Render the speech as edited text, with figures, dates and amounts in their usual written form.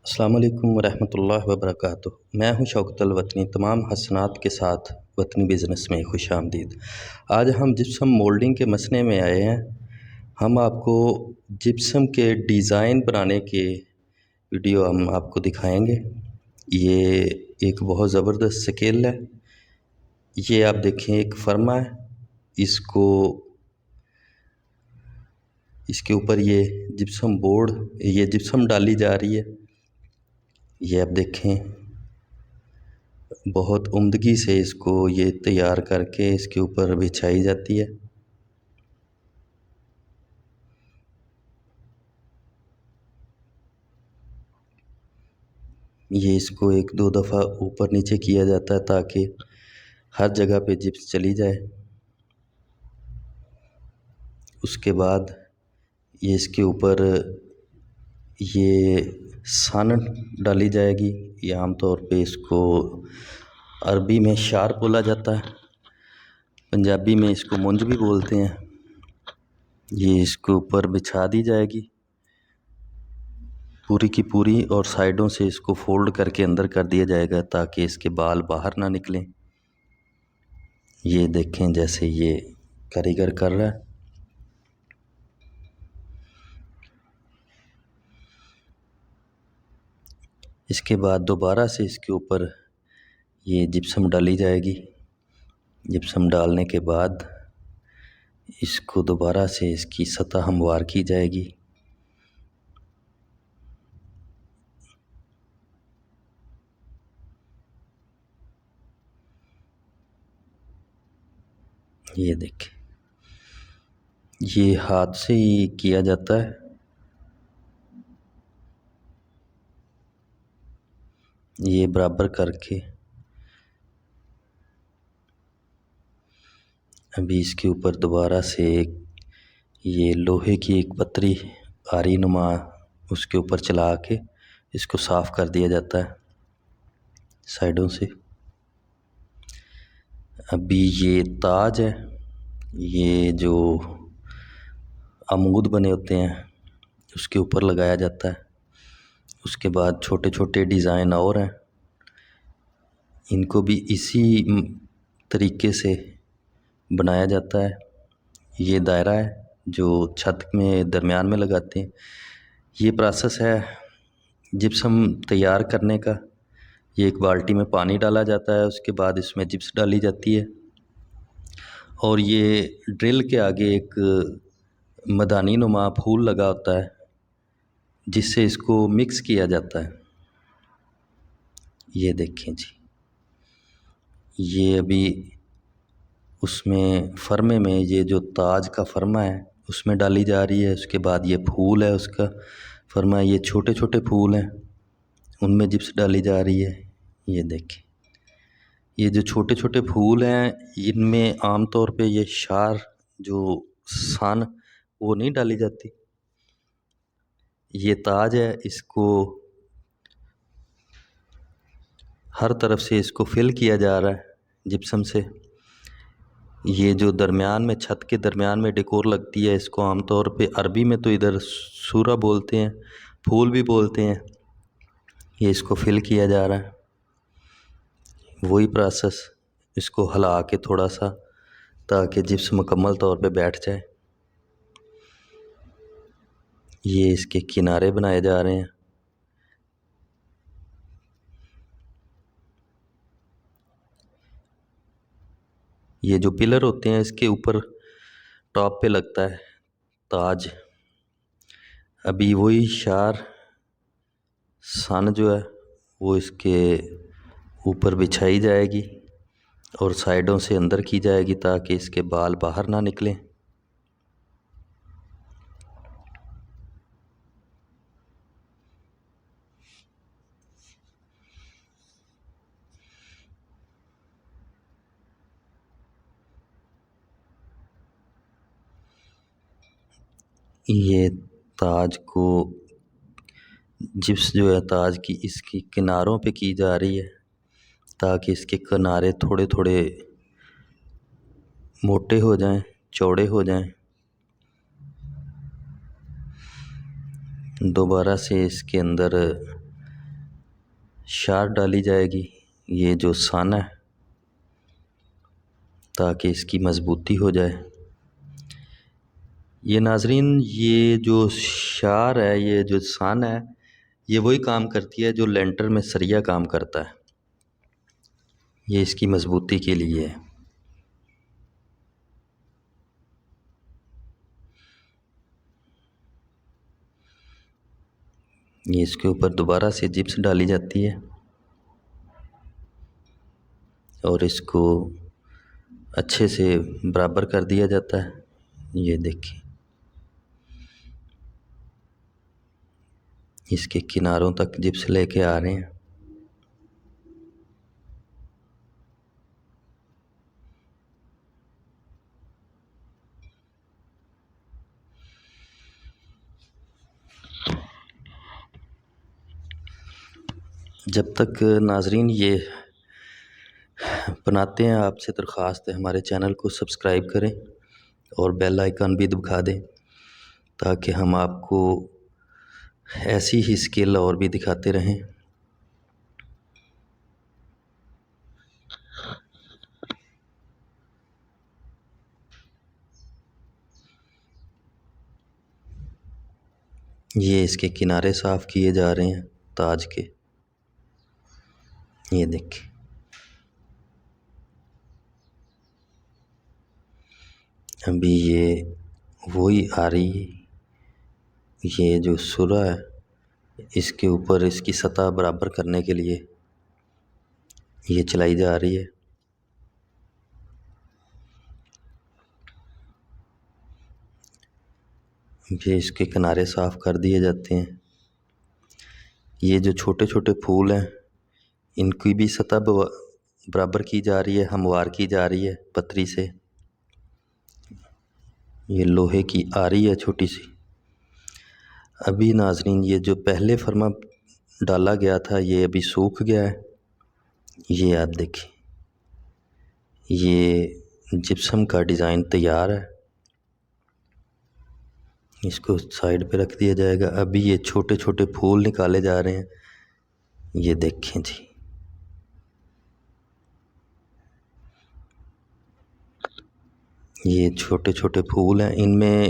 अस्सलाम वालेकुम रहमतुल्लाहि व बरकातुहू। मैं हूं शौकत अल वतनी। तमाम हसनात के साथ वतनी बिज़नेस में खुश आमदीद। आज हम जिप्सम मोल्डिंग के मसले में आए हैं। हम आपको जिप्सम के डिज़ाइन बनाने के वीडियो हम आपको दिखाएंगे। ये एक बहुत ज़बरदस्त स्केल है। ये आप देखें, एक फर्मा है, इसको इसके ऊपर ये जिप्सम बोर्ड, ये जिप्सम डाली जा रही है। ये आप देखें, बहुत उम्दगी से इसको ये तैयार करके इसके ऊपर बिछाई जाती है। ये इसको एक दो दफ़ा ऊपर नीचे किया जाता है ताकि हर जगह पे जिप्स चली जाए। उसके बाद ये इसके ऊपर ये सान डाली जाएगी। ये आम तौर पे इसको अरबी में शार बोला जाता है, पंजाबी में इसको मुंज भी बोलते हैं। ये इसके ऊपर बिछा दी जाएगी पूरी की पूरी, और साइडों से इसको फोल्ड करके अंदर कर दिया जाएगा ताकि इसके बाल बाहर ना निकलें। ये देखें, जैसे ये कारीगर कर रहा है। इसके बाद दोबारा से इसके ऊपर ये जिप्सम डाली जाएगी। जिप्सम डालने के बाद इसको दोबारा से इसकी सतह हमवार की जाएगी। ये देखें, ये हाथ से ही किया जाता है। ये बराबर करके अभी इसके ऊपर दोबारा से ये लोहे की एक पतरी आरी नुमा उसके ऊपर चला के इसको साफ़ कर दिया जाता है साइडों से। अभी ये ताज है, ये जो अमूद बने होते हैं उसके ऊपर लगाया जाता है। उसके बाद छोटे छोटे डिज़ाइन और हैं, इनको भी इसी तरीके से बनाया जाता है। ये दायरा है जो छत में दरमियान में लगाते हैं। ये प्रोसेस है जिप्सम तैयार करने का। ये एक बाल्टी में पानी डाला जाता है, उसके बाद इसमें जिप्स डाली जाती है, और ये ड्रिल के आगे एक मदानी नुमा फूल लगा होता है जिससे इसको मिक्स किया जाता है। ये देखें जी, ये अभी उसमें फर्मे में ये जो ताज का फर्मा है उसमें डाली जा रही है। उसके बाद ये फूल है उसका फर्मा, ये छोटे छोटे फूल हैं उनमें जिप्स डाली जा रही है। ये देखें, ये जो छोटे छोटे फूल हैं इनमें आम तौर पे ये शार जो सान वो नहीं डाली जाती। ये ताज है, इसको हर तरफ से इसको फिल किया जा रहा है जिप्सम से। ये जो दरमियान में छत के दरमियान में डेकोर लगती है, इसको आमतौर पे अरबी में तो इधर सूरा बोलते हैं, फूल भी बोलते हैं। ये इसको फिल किया जा रहा है, वही प्रोसेस। इसको हिला के थोड़ा सा ताकि जिप्स मुकम्मल तौर पे बैठ जाए। ये इसके किनारे बनाए जा रहे हैं। ये जो पिलर होते हैं इसके ऊपर टॉप पे लगता है ताज। अभी वही शार सन जो है वो इसके ऊपर बिछाई जाएगी और साइडों से अंदर की जाएगी ताकि इसके बाल बाहर ना निकलें। ये ताज को जिप्स जो है ताज की इसकी किनारों पे की जा रही है ताकि इसके किनारे थोड़े थोड़े मोटे हो जाएं, चौड़े हो जाएं। दोबारा से इसके अंदर शार डाली जाएगी, ये जो साना है, ताकि इसकी मज़बूती हो जाए। ये नाज़रीन, ये जो शार है, ये जो सान है, ये वही काम करती है जो लेंटर में सरिया काम करता है। ये इसकी मज़बूती के लिए है। ये इसके ऊपर दोबारा से जिप्स डाली जाती है और इसको अच्छे से बराबर कर दिया जाता है। ये देखिए, इसके किनारों तक जिप्स लेके आ रहे हैं। जब तक नाजरीन ये बनाते हैं, आपसे दरख्वास्त है हमारे चैनल को सब्सक्राइब करें और बेल आइकन भी दबा दें, ताकि हम आपको ऐसी ही स्किल और भी दिखाते रहें। ये इसके किनारे साफ़ किए जा रहे हैं ताज के। ये देखिए, अभी ये वही आ रही है। ये जो सुरा है, इसके ऊपर इसकी सतह बराबर करने के लिए ये चलाई जा रही है। ये इसके किनारे साफ़ कर दिए जाते हैं। ये जो छोटे छोटे फूल हैं, इनकी भी सतह बराबर की जा रही है, हमवार की जा रही है पतरी से। ये लोहे की आ रही है छोटी सी। अभी नाजरीन, ये जो पहले फरमा डाला गया था, ये अभी सूख गया है। ये आप देखिए, ये जिप्सम का डिज़ाइन तैयार है। इसको साइड पे रख दिया जाएगा। अभी ये छोटे छोटे फूल निकाले जा रहे हैं। ये देखें जी, ये छोटे छोटे फूल हैं, इनमें